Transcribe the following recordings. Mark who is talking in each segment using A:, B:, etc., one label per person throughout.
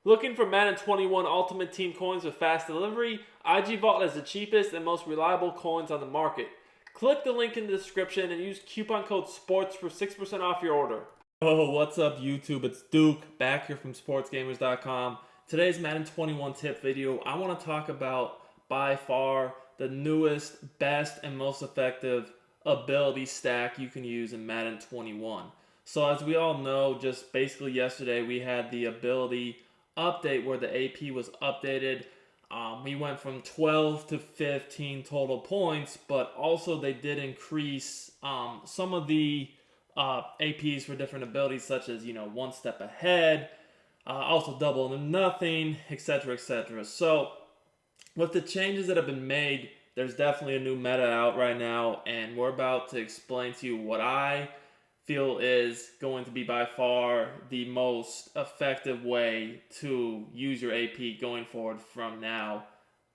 A: Looking for Madden 21 Ultimate Team coins with fast delivery? IG Vault has the cheapest and most reliable coins on the market. Click the link in the description and use coupon code SPORTS for 6% off your order. Oh, what's up YouTube? It's Duke back here from sportsgamers.com. Today's Madden 21 tip video, I want to talk about by far the newest, best, and most effective ability stack you can use in Madden 21. So as we all know, just basically yesterday we had the ability update where the AP was updated. We went from 12 to 15 total points, but also they did increase some of the APs for different abilities, such as, one step ahead, also double to nothing, etc., etc. So with the changes that have been made, there's definitely a new meta out right now, and we're about to explain to you what I feel is going to be by far the most effective way to use your AP going forward from now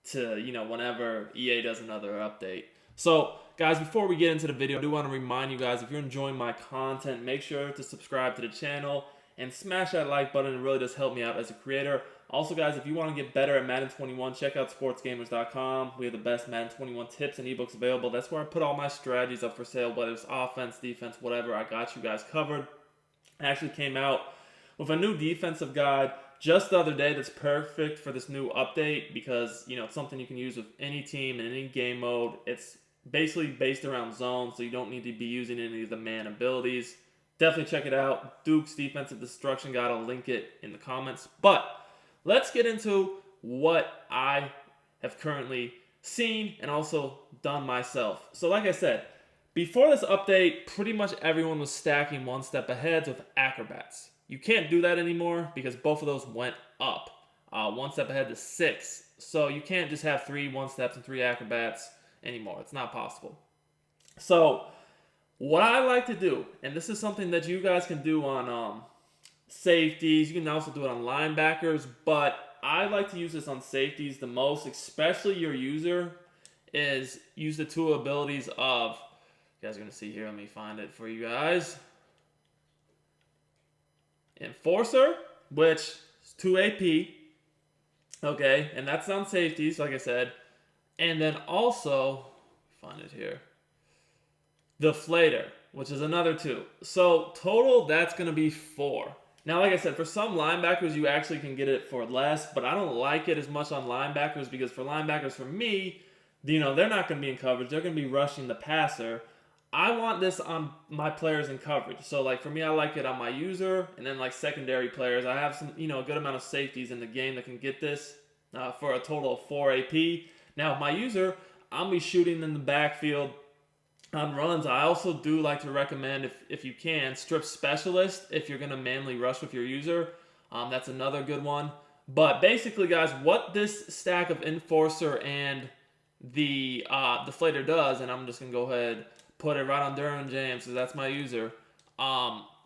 A: to, whenever EA does another update. So, guys, before we get into the video, I do want to remind you guys, if you're enjoying my content, make sure to subscribe to the channel and smash that like button. It really does help me out as a creator. Also, guys, if you want to get better at Madden 21, check out sportsgamers.com. We have the best Madden 21 tips and ebooks available. That's where I put all my strategies up for sale, whether it's offense, defense, whatever. I got you guys covered. I actually came out with a new defensive guide just the other day that's perfect for this new update because, it's something you can use with any team in any game mode. It's basically based around zones, so you don't need to be using any of the man abilities. Definitely check it out. Duke's Defensive Destruction Guide. I'll link it in the comments. But let's get into what I have currently seen and also done myself. So like I said, before this update, pretty much everyone was stacking one step ahead with acrobats. You can't do that anymore because both of those went up. One step ahead to 6. So you can't just have 3 one-steps and 3 acrobats anymore. It's not possible. So what I like to do, and this is something that you guys can do on safeties, you can also do it on linebackers, but I like to use this on safeties the most, especially your user, is use the two abilities of, you guys are going to see here, let me find it for you guys. Enforcer, which is 2 AP, okay, and that's on safeties, like I said, and then also, find it here, deflator, which is another 2. So total, that's going to be 4. Now, like I said, for some linebackers, you actually can get it for less, but I don't like it as much on linebackers because for linebackers, for me, they're not going to be in coverage. They're going to be rushing the passer. I want this on my players in coverage. So, like, for me, I like it on my user and then, like, secondary players. I have some, a good amount of safeties in the game that can get this for a total of 4 AP. Now, my user, I'm going to be shooting in the backfield on runs. I also do like to recommend, if you can, strip specialist if you're going to manually rush with your user. That's another good one. But basically, guys, what this stack of enforcer and the deflator does, and I'm just going to go ahead put it right on Derwin James because that's my user.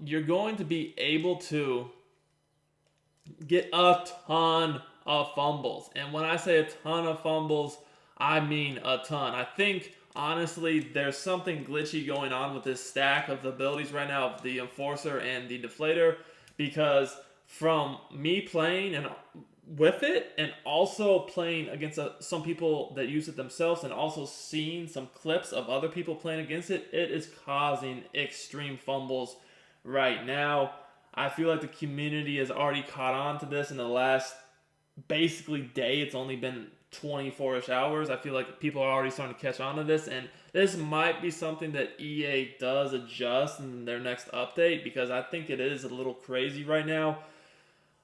A: You're going to be able to get a ton of fumbles. And when I say a ton of fumbles, I mean a ton. I think, honestly, there's something glitchy going on with this stack of the abilities right now of the enforcer and the deflator, because from me playing and with it and also playing against some people that use it themselves and also seeing some clips of other people playing against it, it is causing extreme fumbles right now. I feel like the community has already caught on to this in the last basically day. It's only been 24-ish hours. I feel like people are already starting to catch on to this, and this might be something that EA does adjust in their next update because I think it is a little crazy right now.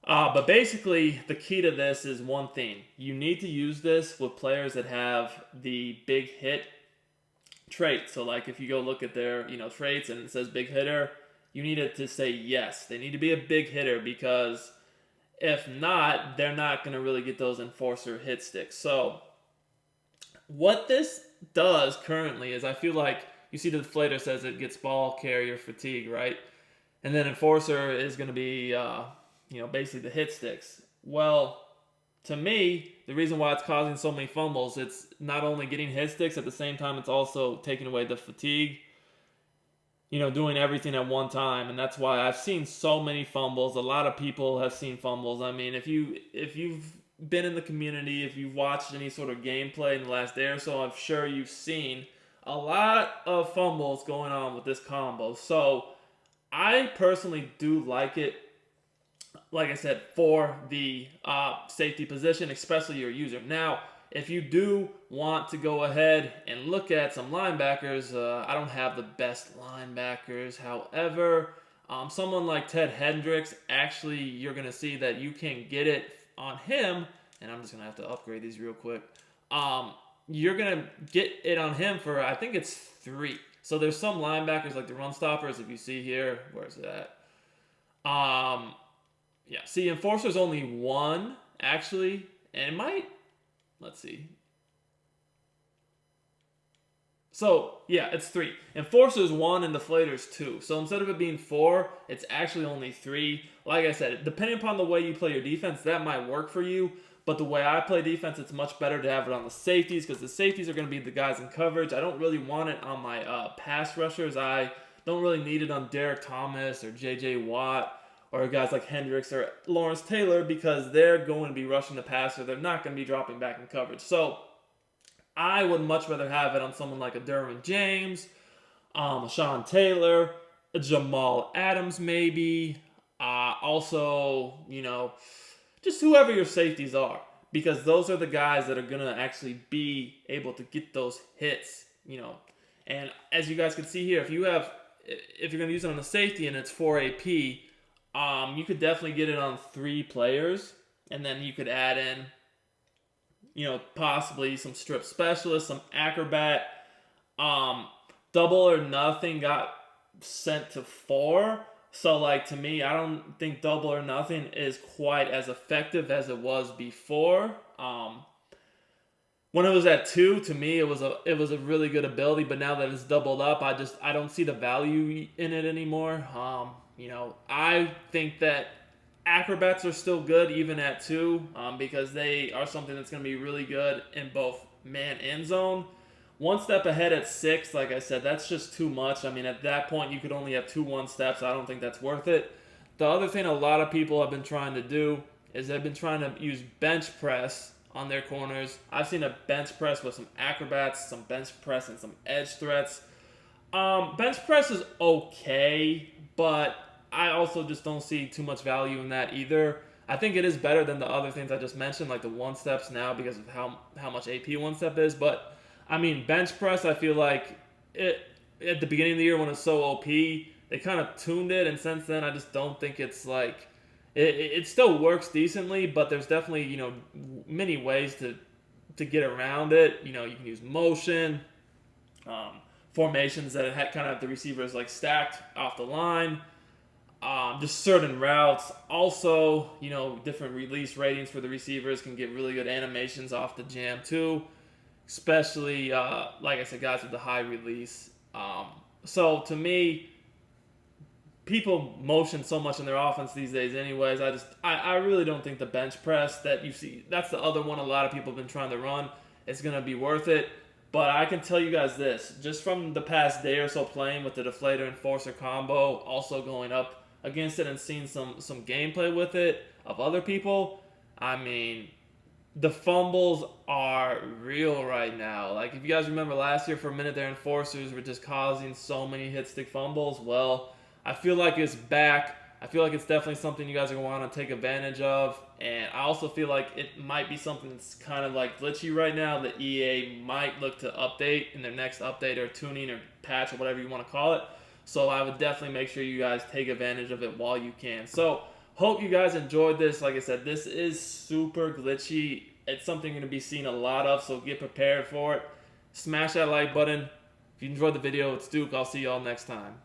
A: But basically, the key to this is one thing. You need to use this with players that have the big hit trait. So, like, if you go look at their, traits and it says big hitter, you need it to say yes. They need to be a big hitter because if not, they're not going to really get those enforcer hit sticks. So, what this does currently is I feel like, you see the deflator says it gets ball carrier fatigue, right? And then enforcer is going to be basically the hit sticks. Well, to me, the reason why it's causing so many fumbles, it's not only getting hit sticks, at the same time, it's also taking away the fatigue. doing everything at one time, and that's why I've seen so many fumbles. A lot of people have seen fumbles. I mean, if you've been in the community, if you've watched any sort of gameplay in the last day or so, I'm sure you've seen a lot of fumbles going on with this combo. So I personally do like it, like I said, for the safety position, especially your user. Now, if you do want to go ahead and look at some linebackers, I don't have the best linebackers. However, someone like Ted Hendricks, actually, you're going to see that you can get it on him. And I'm just going to have to upgrade these real quick. You're going to get it on him for, I think it's 3. So there's some linebackers like the run stoppers, if you see here. Where's it at? Yeah, see, enforcer's only 1, actually. And it might... Let's see. So, yeah, it's 3. Enforcer's 1 and deflator's 2. So instead of it being 4, it's actually only 3. Like I said, depending upon the way you play your defense, that might work for you. But the way I play defense, it's much better to have it on the safeties, because the safeties are going to be the guys in coverage. I don't really want it on my pass rushers. I don't really need it on Derek Thomas or J.J. Watt, or guys like Hendricks or Lawrence Taylor, because they're going to be rushing the passer. They're not going to be dropping back in coverage. So I would much rather have it on someone like a Derwin James, a Sean Taylor, a Jamal Adams maybe. Also, just whoever your safeties are, because those are the guys that are going to actually be able to get those hits, And as you guys can see here, if you're going to use it on the safety and it's 4 AP, you could definitely get it on 3 players, and then you could add in, possibly some strip specialists, some acrobat. Double or nothing got sent to 4. So, to me, I don't think double or nothing is quite as effective as it was before. When it was at 2, to me, it was a really good ability. But now that it's doubled up, I don't see the value in it anymore. I think that acrobats are still good even at 2, because they are something that's going to be really good in both man and zone. One step ahead at 6, like I said, that's just too much. I mean, at that point, you could only have 2 1-steps. I don't think that's worth it. The other thing a lot of people have been trying to do is they've been trying to use bench press on their corners. I've seen a bench press with some acrobats, some bench press, and some edge threats. Bench press is okay, but I also just don't see too much value in that either. I think it is better than the other things I just mentioned, like the 1-steps now, because of how much AP 1-step is. But, I mean, bench press, I feel like at the beginning of the year when it's so OP, they kind of tuned it, and since then I just don't think it's like... It still works decently, but there's definitely, many ways to get around it. You can use motion, formations that kind of have the receivers stacked off the line, just certain routes. Also, different release ratings for the receivers can get really good animations off the jam too, especially, like I said, guys with the high release. So to me, people motion so much in their offense these days anyways. I really don't think the bench press that you see, that's the other one a lot of people have been trying to run, is going to be worth it. But I can tell you guys this, just from the past day or so playing with the deflator enforcer combo, also going up against it and seeing some gameplay with it of other people, I mean, the fumbles are real right now. If you guys remember last year, for a minute their enforcers were just causing so many hit stick fumbles. Well, I feel like it's back. I feel like it's definitely something you guys are going to want to take advantage of. And I also feel like it might be something that's kind of glitchy right now that EA might look to update in their next update or tuning or patch or whatever you want to call it. So I would definitely make sure you guys take advantage of it while you can. So hope you guys enjoyed this. Like I said, this is super glitchy. It's something you're going to be seeing a lot of, so get prepared for it. Smash that like button. If you enjoyed the video, it's Duke. I'll see y'all next time.